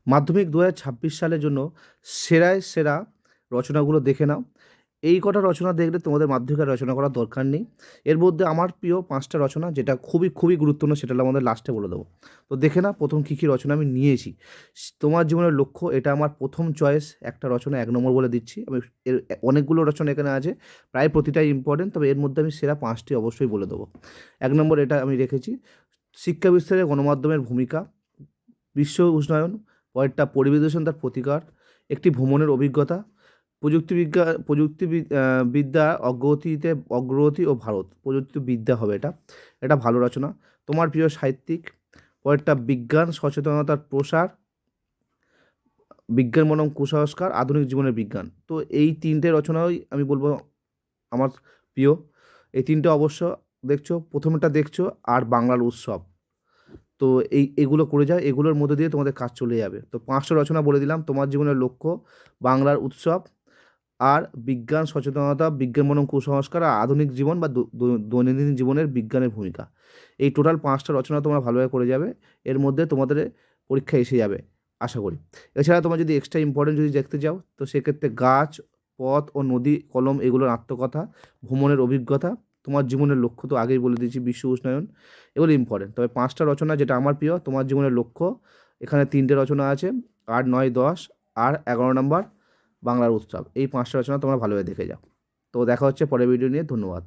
মাধ্যমিক 2026 সালের জন্য সেরায় সেরা রচনাগুলো দেখে নাও। এই কটা রচনা দেখলে তোমাদের মাধ্যমিকে আর রচনা করার দরকার নেই। এর মধ্যে আমার প্রিয় 5টা রচনা যেটা খুবই, খুবই গুরুত্বপূর্ণ সেটা আমাদের লাস্টে বলে দেবো। তো দেখে নাও ১ম কী, কী রচনা আমি নিয়েছি। তোমার জীবনের লক্ষ্য এটা আমার ১ম চয়েস একটা রচনা ১ নম্বর বলে দিচ্ছি। আমি এর অনেকগুলো রচনা এখানে আছে, প্রায় প্রতিটাই ইম্পর্টেন্ট, তবে এর মধ্যে আমি সেরা 5টি অবশ্যই বলে দেবো। ১ নম্বর এটা আমি রেখেছি, শিক্ষা বিস্তারে গণমাধ্যমের ভূমিকা, বিশ্ব উষ্ণায়ন, পরেরটা পরিবেশ দূষণ তার প্রতিকার, একটি ভ্রমণের অভিজ্ঞতা, প্রযুক্তিবিদ্যা অগ্রগতি ও ভারত, প্রযুক্তিবিদ্যা হবে এটা, এটা ভালো রচনা। তোমার প্রিয় সাহিত্যিক, পরেরটা বিজ্ঞান সচেতনতার প্রসার, বিজ্ঞান বনাম কুসংস্কার, আধুনিক জীবনের বিজ্ঞান। তো এই 3টে রচনাই আমি বলবো আমার প্রিয়। এই 3টে অবশ্য দেখছো, প্রথমটা দেখছো আর বাংলার উৎসব। তো এগুলো করে যাও, এগুলোর মধ্যে দিয়ে তোমাদের কাজ চলে যাবে। তো 5টা রচনা বলে দিলাম, তোমার জীবনের লক্ষ্য, বাংলার উৎসব, আর বিজ্ঞান সচেতনতা, বিজ্ঞান বনাম কুসংস্কার, আর আধুনিক জীবন বা দৈনন্দিন জীবনের বিজ্ঞানের ভূমিকা। এই টোটাল 5টা রচনা তোমরা ভালোভাবে করে যাবে, এর মধ্যে তোমাদের পরীক্ষায় এসে যাবে আশা করি। এছাড়া তোমরা যদি এক্সট্রা ইম্পর্টেন্ট যদি দেখতে যাও, তো সেক্ষেত্রে গাছ, পথ ও নদী, কলম এগুলোর আত্মকথা, ভ্রমণের অভিজ্ঞতা, তোমার জীবনের লক্ষ্য তো আগেই বলে দিয়েছি, বিশ্ব উষ্ণায়ন, এগুলো ইম্পর্টেন্ট। তবে 5টা রচনা যেটা আমার প্রিয়, তোমার জীবনের লক্ষ্য, এখানে 3টে রচনা আছে, 8, 9, 10 আর 11 নম্বর বাংলার উৎসব। এই 5টা রচনা তোমরা ভালোভাবে দেখে যাও। তো দেখা হচ্ছে পরের ভিডিও নিয়ে। ধন্যবাদ।